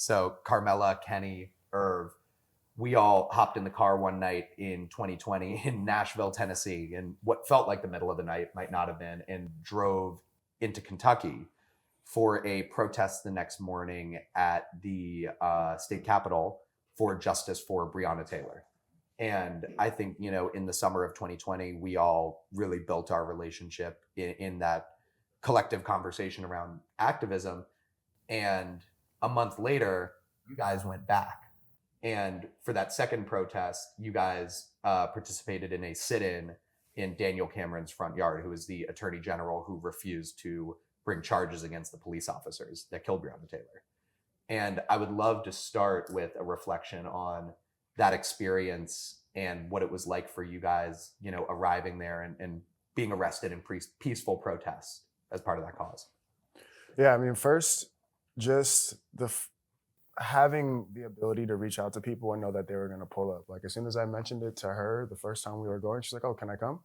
So Carmela, Kenny, Irv, we all hopped in the car one night in 2020 in Nashville, Tennessee, and what felt like the middle of the night might not have been, and drove into Kentucky for a protest the next morning at the state capitol for justice for Breonna Taylor. And I think, in the summer of 2020, we all really built our relationship in that collective conversation around activism. And a month later, you guys went back. And for that second protest, you guys participated in a sit-in in Daniel Cameron's front yard, who is the attorney general who refused to bring charges against the police officers that killed Breonna Taylor. And I would love to start with a reflection on that experience and what it was like for you guys, arriving there and being arrested in peaceful protest as part of that cause. Yeah, I mean, first, just having the ability to reach out to people and know that they were going to pull up. Like, as soon as I mentioned it to her the first time we were going, she's like, "Oh, can I come?"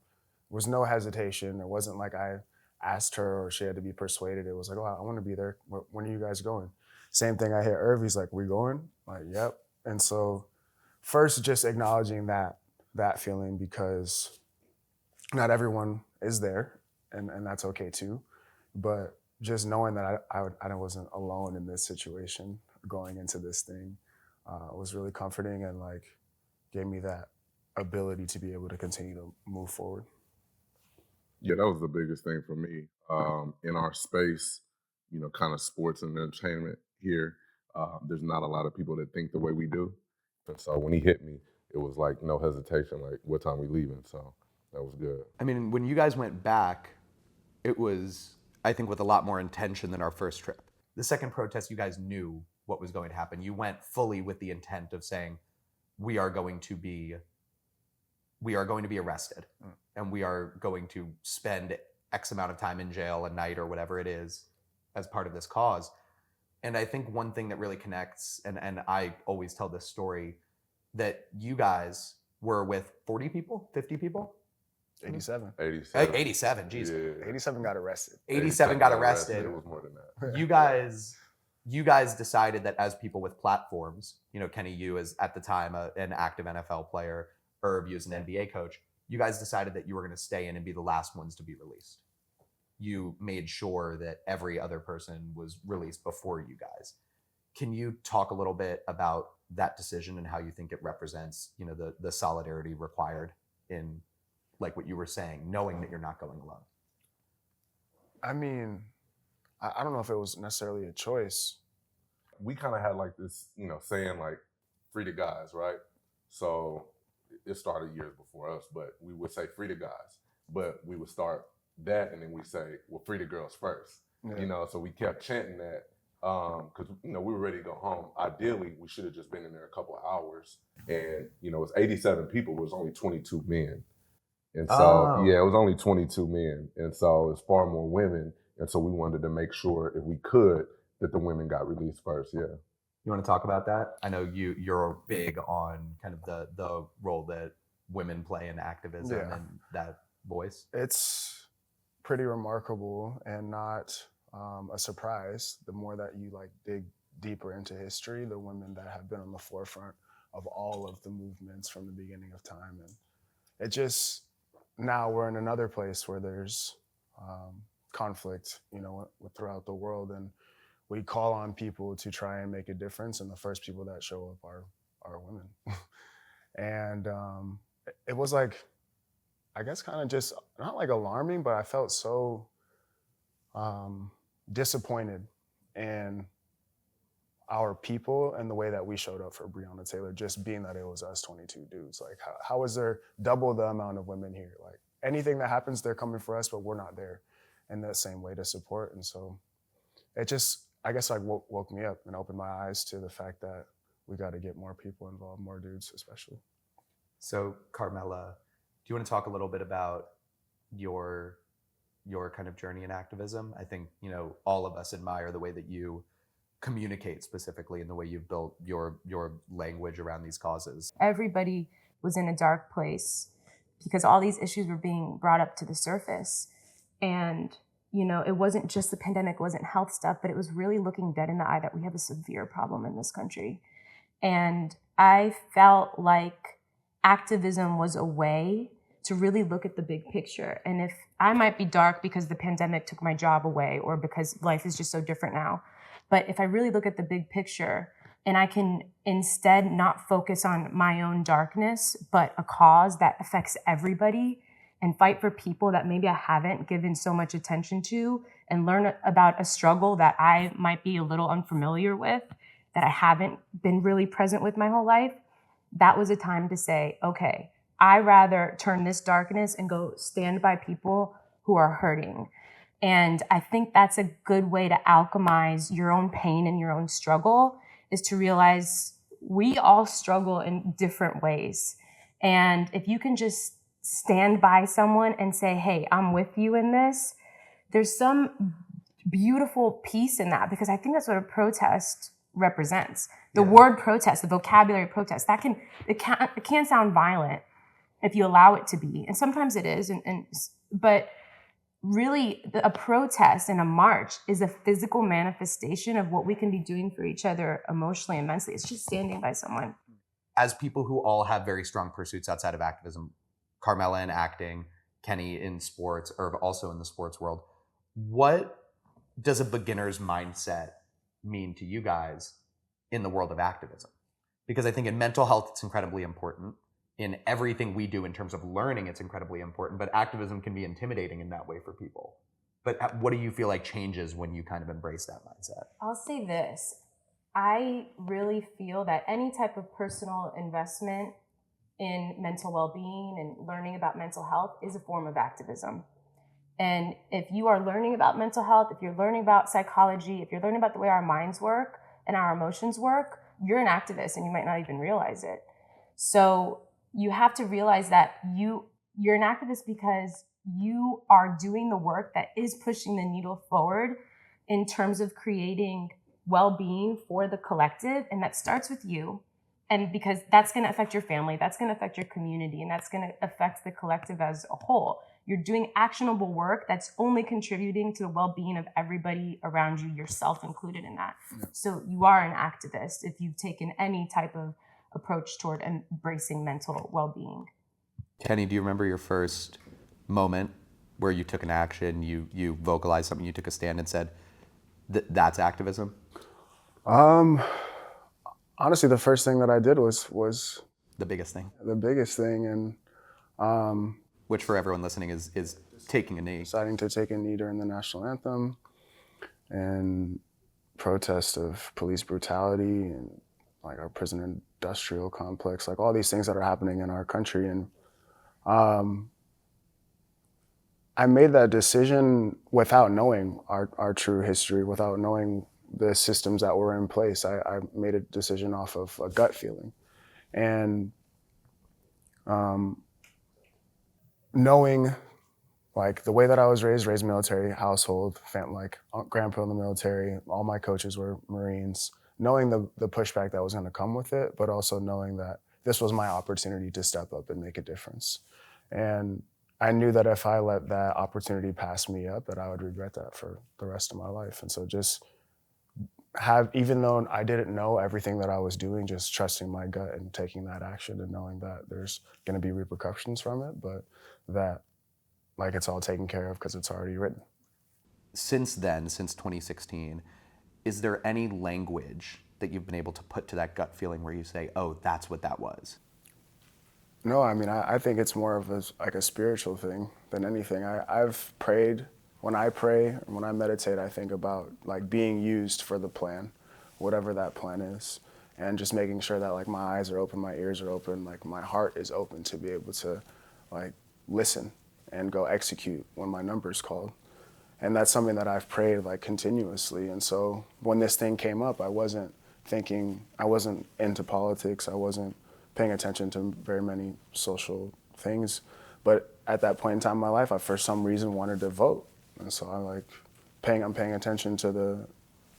There was no hesitation. It wasn't like I asked her or she had to be persuaded. It was like, "Oh, I want to be there. When are you guys going?" Same thing I hit Irv. He's like, "We going?" I'm like, "Yep." And so first, just acknowledging that feeling, because not everyone is there, and that's okay too. But just knowing that I wasn't alone in this situation going into this thing was really comforting, and gave me that ability to be able to continue to move forward. Yeah, that was the biggest thing for me. In our space, kind of sports and entertainment here, there's not a lot of people that think the way we do. And so when he hit me, it was like no hesitation, like, what time we leaving? So that was good. I mean, when you guys went back, it was, I think, with a lot more intention than our first trip. The second protest, you guys knew what was going to happen. You went fully with the intent of saying, we are going to be arrested, and we are going to spend X amount of time in jail, a night or whatever it is, as part of this cause. And I think one thing that really connects, and I always tell this story, that you guys were with 40 people, 50 people? 87. 87, geez. Yeah. 87 got arrested. 87 got arrested. It was more than that. You guys decided that as people with platforms, Kenny, you as at the time an active NFL player, Irv, you as an NBA coach, you guys decided that you were going to stay in and be the last ones to be released. You made sure that every other person was released before you guys. Can you talk a little bit about that decision and how you think it represents, the solidarity required in, like what you were saying, knowing that you're not going alone? I mean, I don't know if it was necessarily a choice. We kind of had like this, saying like, free the guys, right? So it started years before us, but we would say free the guys, but we would start that and then we say, well, free the girls first. Yeah. So we kept chanting that because, we were ready to go home. Ideally, we should have just been in there a couple of hours. And, it was 87 people, it was only 22 men. And so, it was only 22 men. And so it's far more women. And so we wanted to make sure, if we could, that the women got released first, yeah. You want to talk about that? I know you're big on kind of the role that women play in activism and that voice. It's pretty remarkable and not a surprise. The more that you dig deeper into history, the women that have been on the forefront of all of the movements from the beginning of time. And it just, now we're in another place where there's conflict, throughout the world, and we call on people to try and make a difference, and the first people that show up are women. And it was I guess kind of just, not alarming, but I felt so disappointed in our people and the way that we showed up for Breonna Taylor, just being that it was us 22 dudes. How is there double the amount of women here? Anything that happens, they're coming for us, but we're not there in that same way to support. And so it just, I guess, woke me up and opened my eyes to the fact that we got to get more people involved, more dudes especially. So Carmela, do you want to talk a little bit about your kind of journey in activism? I think, all of us admire the way that you communicate specifically and the way you've built your language around these causes. Everybody was in a dark place because all these issues were being brought up to the surface. And it wasn't just the pandemic, it wasn't health stuff, but it was really looking dead in the eye that we have a severe problem in this country. And I felt like activism was a way to really look at the big picture. And if I might be dark because the pandemic took my job away or because life is just so different now, but if I really look at the big picture and I can instead not focus on my own darkness, but a cause that affects everybody, and fight for people that maybe I haven't given so much attention to, and learn about a struggle that I might be a little unfamiliar with, that I haven't been really present with my whole life, that was a time to say, okay, I rather turn this darkness and go stand by people who are hurting. And I think that's a good way to alchemize your own pain and your own struggle, is to realize we all struggle in different ways. And if you can just stand by someone and say, hey, I'm with you in this, there's some beautiful peace in that, because I think that's what a protest represents. The word protest, the vocabulary protest, it can sound violent if you allow it to be. And sometimes it is, but really a protest and a march is a physical manifestation of what we can be doing for each other emotionally and mentally. It's just standing by someone. As people who all have very strong pursuits outside of activism, Carmela in acting, Kenny in sports, Irv also in the sports world, what does a beginner's mindset mean to you guys in the world of activism? Because I think in mental health, it's incredibly important. In everything we do in terms of learning, it's incredibly important, but activism can be intimidating in that way for people. But what do you feel like changes when you kind of embrace that mindset? I'll say this. I really feel that any type of personal investment in mental well-being and learning about mental health is a form of activism. And if you are learning about mental health, if you're learning about psychology, if you're learning about the way our minds work and our emotions work, you're an activist and you might not even realize it. So you have to realize that you're an activist because you are doing the work that is pushing the needle forward in terms of creating well-being for the collective. And that starts with you. And because that's going to affect your family, that's going to affect your community, and that's going to affect the collective as a whole. You're doing actionable work that's only contributing to the well-being of everybody around you, yourself included in that. Yeah. So you are an activist if you've taken any type of approach toward embracing mental well-being. Kenny, do you remember your first moment where you took an action, you vocalized something, you took a stand and said, that's activism? Honestly, the first thing that I did was the biggest thing. The biggest thing, and which for everyone listening is taking a knee. Deciding to take a knee during the national anthem, and protest of police brutality and like our prison industrial complex, like all these things that are happening in our country. And I made that decision without knowing our true history, without knowing the systems that were in place. I made a decision off of a gut feeling. And knowing like the way that I was raised military household, like grandpa in the military, all my coaches were Marines, knowing the pushback that was gonna come with it, but also knowing that this was my opportunity to step up and make a difference. And I knew that if I let that opportunity pass me up, that I would regret that for the rest of my life. And so just even though I didn't know everything that I was doing, just trusting my gut and taking that action and knowing that there's gonna be repercussions from it, but that like it's all taken care of because it's already written. Since then, since 2016, is there any language that you've been able to put to that gut feeling where you say, oh, that's what that was? No, I mean, I think it's more of a spiritual thing than anything. I've prayed. When I pray and when I meditate, I think about like being used for the plan, whatever that plan is, and just making sure that like my eyes are open, my ears are open, like my heart is open to be able to like listen and go execute when my number's called. And that's something that I've prayed like continuously. And so when this thing came up, I wasn't into politics, I wasn't paying attention to very many social things. But at that point in time in my life, I for some reason wanted to vote. And so I'm paying attention to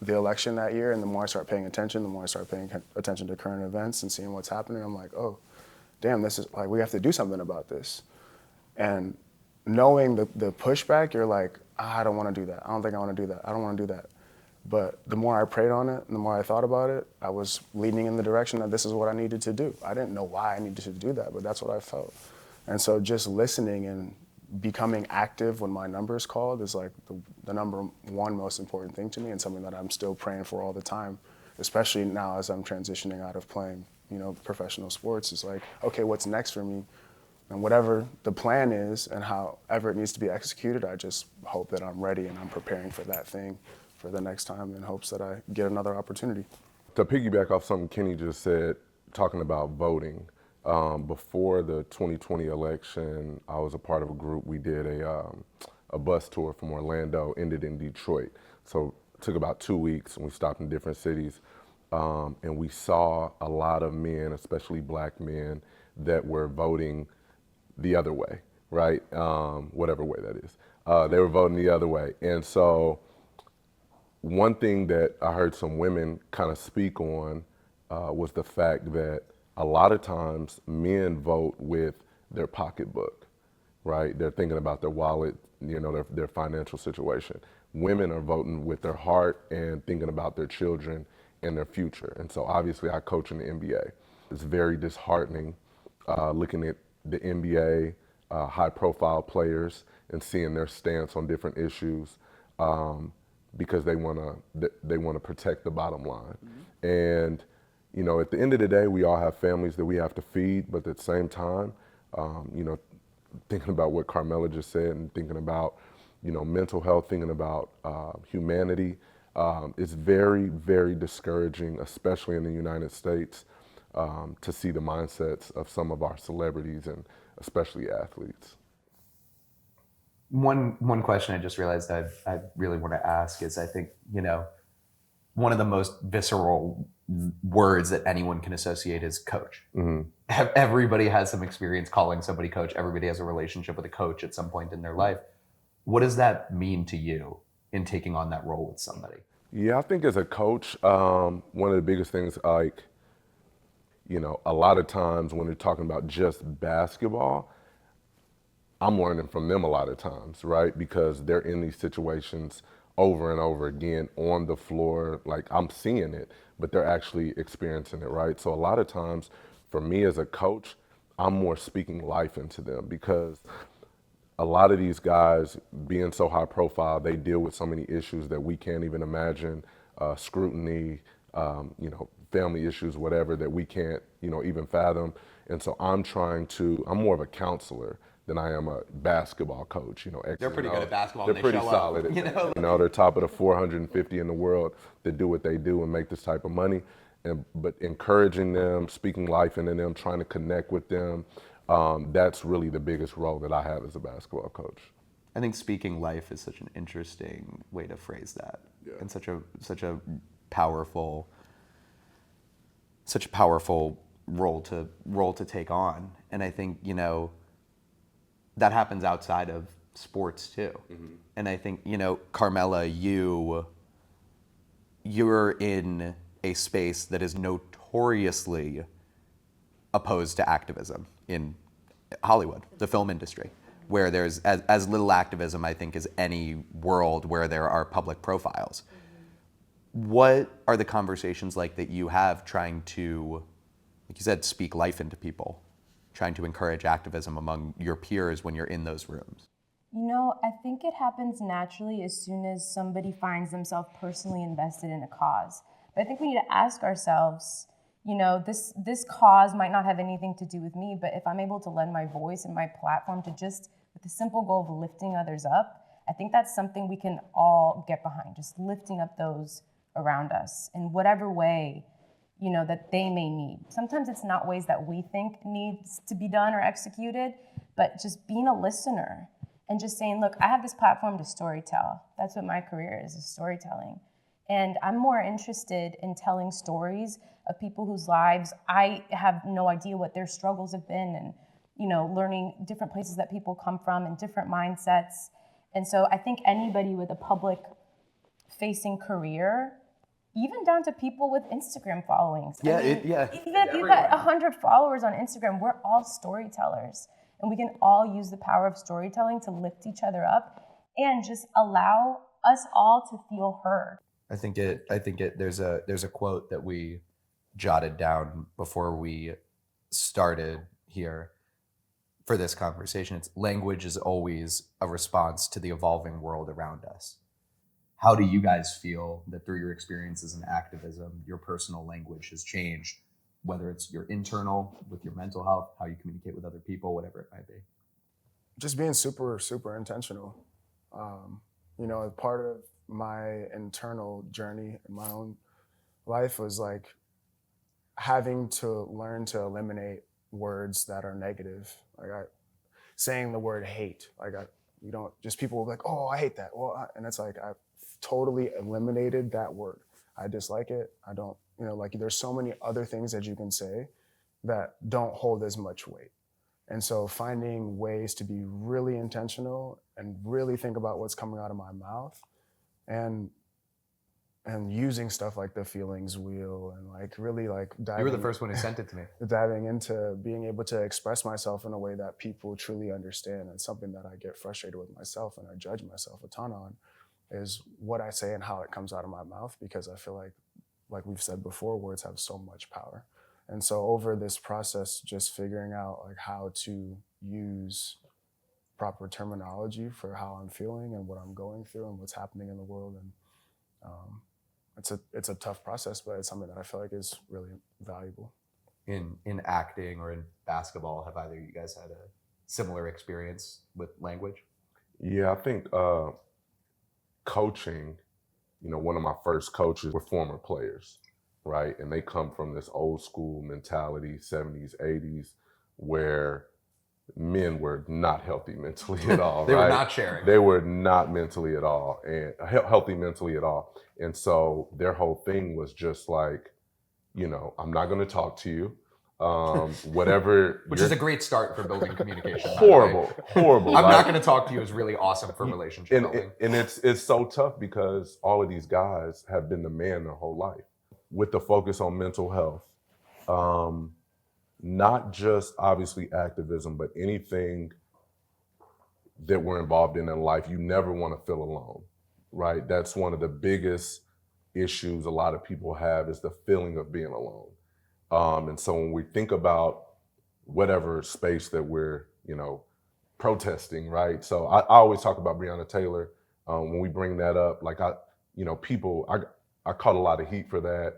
the election that year. And the more I start paying attention, the more I start paying attention to current events and seeing what's happening. I'm like, oh, damn, this is like, we have to do something about this. And knowing the pushback, you're like, I don't want to do that. I don't think I want to do that. I don't want to do that. But the more I prayed on it and the more I thought about it, I was leaning in the direction that this is what I needed to do. I didn't know why I needed to do that, but that's what I felt. And so just listening and becoming active when my number is called is like the number one most important thing to me, and something that I'm still praying for all the time, especially now as I'm transitioning out of playing, professional sports. It's like, okay, what's next for me? And whatever the plan is and however it needs to be executed, I just hope that I'm ready and I'm preparing for that thing for the next time in hopes that I get another opportunity. To piggyback off something Kenny just said, talking about voting, before the 2020 election, I was a part of a group. We did a bus tour from Orlando, ended in Detroit. So it took about 2 weeks, and we stopped in different cities. And we saw a lot of men, especially black men, that were voting the other way, right? Whatever way that is. They were voting the other way. And so one thing that I heard some women kind of speak on was the fact that a lot of times men vote with their pocketbook, right? They're thinking about their wallet, their financial situation. Women are voting with their heart and thinking about their children and their future. And so obviously I coach in the NBA. It's very disheartening looking at the NBA, high profile players, and seeing their stance on different issues. Because they want to protect the bottom line. Mm-hmm. And at the end of the day, we all have families that we have to feed, but at the same time, thinking about what Carmela just said and thinking about mental health, thinking about humanity, it's very, very discouraging, especially in the United States, to see the mindsets of some of our celebrities and especially athletes. One question I just realized I really want to ask is, I think, one of the most visceral words that anyone can associate is coach. Mm-hmm. Everybody has some experience calling somebody coach. Everybody has a relationship with a coach at some point in their life. What does that mean to you in taking on that role with somebody? Yeah, I think as a coach, one of the biggest things, like, a lot of times when they're talking about just basketball, I'm learning from them a lot of times, right? Because they're in these situations over and over again on the floor. Like, I'm seeing it, but they're actually experiencing it, right? So a lot of times for me as a coach, I'm more speaking life into them, because a lot of these guys, being so high profile, they deal with so many issues that we can't even imagine, scrutiny, family issues, whatever, that we can't, even fathom. And so I'm more of a counselor than I am a basketball coach. They're pretty good at basketball. They're pretty solid at that. They're top of the 450 in the world that do what they do and make this type of money. But encouraging them, speaking life into them, trying to connect with them, that's really the biggest role that I have as a basketball coach. I think speaking life is such an interesting way to phrase that, and such a powerful role to take on. And I think that happens outside of sports too. Mm-hmm. And I think Carmela, you're in a space that is notoriously opposed to activism in Hollywood, the film industry, where there's as little activism, I think, as any world where there are public profiles. Mm-hmm. What are the conversations like that you have trying to, like you said, speak life into people, trying to encourage activism among your peers when you're in those rooms? I think it happens naturally as soon as somebody finds themselves personally invested in a cause. But I think we need to ask ourselves, this cause might not have anything to do with me, but if I'm able to lend my voice and my platform to just with the simple goal of lifting others up, I think that's something we can all get behind, just lifting up those around us in whatever way, that they may need. Sometimes it's not ways that we think needs to be done or executed, but just being a listener and just saying, look, I have this platform to storytell. That's what my career is storytelling. And I'm more interested in telling stories of people whose lives I have no idea what their struggles have been, and learning different places that people come from and different mindsets. And so I think anybody with a public facing career, even down to people with Instagram followings. Even if you've got 100 followers on Instagram, we're all storytellers. And we can all use the power of storytelling to lift each other up and just allow us all to feel heard. I think there's a quote that we jotted down before we started here for this conversation. It's language is always a response to the evolving world around us. How do you guys feel that through your experiences in activism, your personal language has changed, whether it's your internal with your mental health, how you communicate with other people, whatever it might be? Just being super, super intentional. Part of my internal journey in my own life was like having to learn to eliminate words that are negative. Saying the word hate, people will be like, oh, I hate that. And it's like, I've totally eliminated that word. I dislike it. I don't, there's so many other things that you can say that don't hold as much weight. And so finding ways to be really intentional and really think about what's coming out of my mouth and using stuff like the feelings wheel and diving. You were the first one who sent it to me. Diving into being able to express myself in a way that people truly understand, and something that I get frustrated with myself and I judge myself a ton on is what I say and how it comes out of my mouth, because I feel like we've said before, words have so much power. And so over this process, just figuring out how to use proper terminology for how I'm feeling and what I'm going through and what's happening in the world. And it's a tough process, but it's something that I feel like is really valuable. In acting or in basketball, have either of you guys had a similar experience with language? Yeah, I think coaching, one of my first coaches were former players, right? And they come from this old school mentality, 70s, 80s, where men were not healthy mentally at all. They right? were not sharing. They were not mentally at all, and healthy mentally at all. And so their whole thing was just like, I'm not going to talk to you. Whatever. Which is a great start for building communication. Horrible. I'm not going to talk to you is really awesome for relationship building. And it's so tough because all of these guys have been the man their whole life, with the focus on mental health. Not just obviously activism, but anything that we're involved in life, you never want to feel alone, right? That's one of the biggest issues a lot of people have, is the feeling of being alone. And so when we think about whatever space that we're, protesting, right? So I always talk about Breonna Taylor. When we bring that up, I caught a lot of heat for that.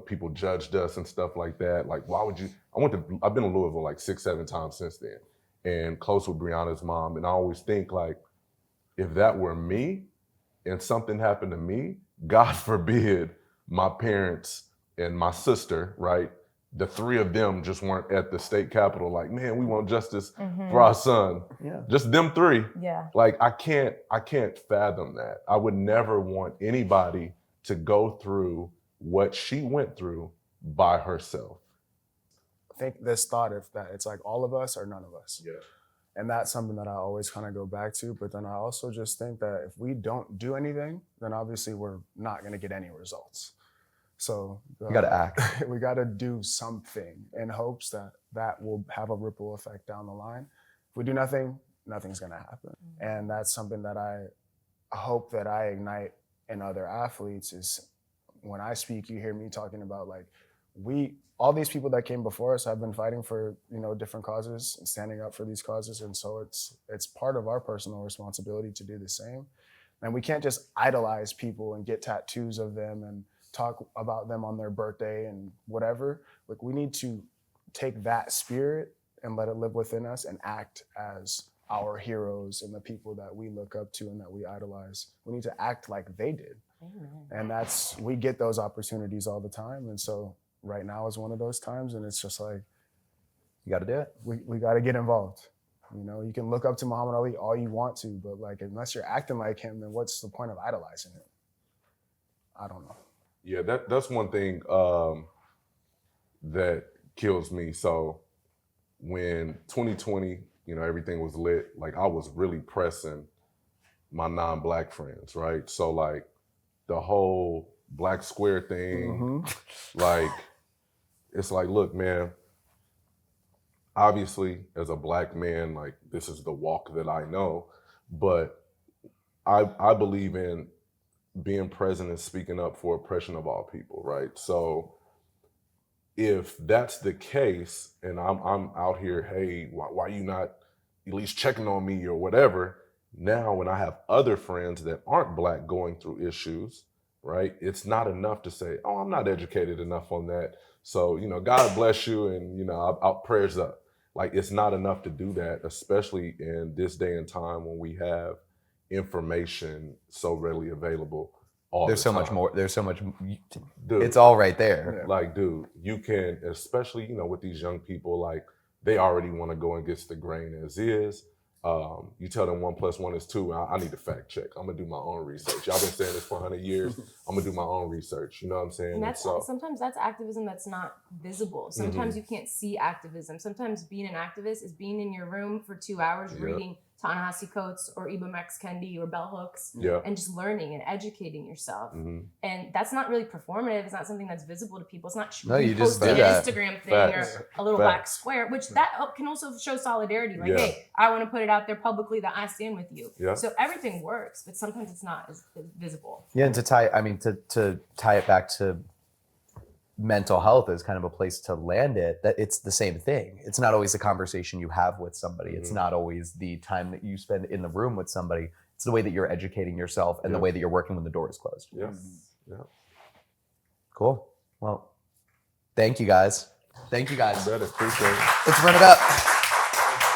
People judged us and stuff like that. Like, why would you? I've been to Louisville 6-7 times since then, and close with Breonna's mom. And I always think if that were me and something happened to me, God forbid, my parents and my sister, right? The three of them just weren't at the state capitol. Man, we want justice for our son. Yeah. Just them three. Yeah. I can't fathom that. I would never want anybody to go through what she went through by herself. I think this thought that it's all of us or none of us. Yeah. And that's something that I always kind of go back to. But then I also just think that if we don't do anything, then obviously we're not going to get any results. So you got to act. We got to do something in hopes that will have a ripple effect down the line. If we do nothing, nothing's going to happen. And that's something that I hope that I ignite in other athletes is when I speak, you hear me talking about all these people that came before us have been fighting for, different causes and standing up for these causes. And so it's part of our personal responsibility to do the same. And we can't just idolize people and get tattoos of them and talk about them on their birthday and whatever. We need to take that spirit and let it live within us and act as our heroes and the people that we look up to and that we idolize. We need to act like they did. Amen. And we get those opportunities all the time. And so right now is one of those times, and it's just you got to do it. We got to get involved. You can look up to Muhammad Ali all you want to, but unless you're acting like him, then what's the point of idolizing him? I don't know. Yeah, that's one thing that kills me. So when 2020, everything was lit, I was really pressing my non-Black friends, right? So the whole Black Square thing, it's look, man, obviously as a Black man, this is the walk that I know, but I believe in being present and speaking up for oppression of all people, right? So if that's the case, and I'm out here, hey, why you not at least checking on me or whatever? Now, when I have other friends that aren't Black going through issues, right? It's not enough to say, oh, I'm not educated enough on that. So, God bless you, and I'll prayers up. Like, it's not enough to do that, especially in this day and time when we have information so readily available. There's so much more. There's so much. Dude, it's all right there. Like, dude, you can, especially, with these young people, like, they already want to go against the grain as is. You tell them 1 + 1 is 2. I need to fact check. I'm gonna do my own research. Y'all been saying this for 100 years. I'm gonna do my own research. You know what I'm saying? And sometimes that's activism that's not visible. Sometimes you can't see activism. Sometimes being an activist is being in your room for 2 hours reading Ta-Nehisi Coates or Ibram X. Kendi or bell hooks and just learning and educating yourself. And that's not really performative. It's not something that's visible to people. It's not you just posting do an that. Instagram thing or a little black square, which that can also show solidarity. Like, hey, I want to put it out there publicly that I stand with you. So everything works, but sometimes it's not as visible. Yeah, and to tie it back to mental health as kind of a place to land it, that it's the same thing. It's not always the conversation you have with somebody. It's not always the time that you spend in the room with somebody. It's the way that you're educating yourself and the way that you're working when the door is closed. Cool. Well, thank you guys. Better appreciate it. Let's run it up.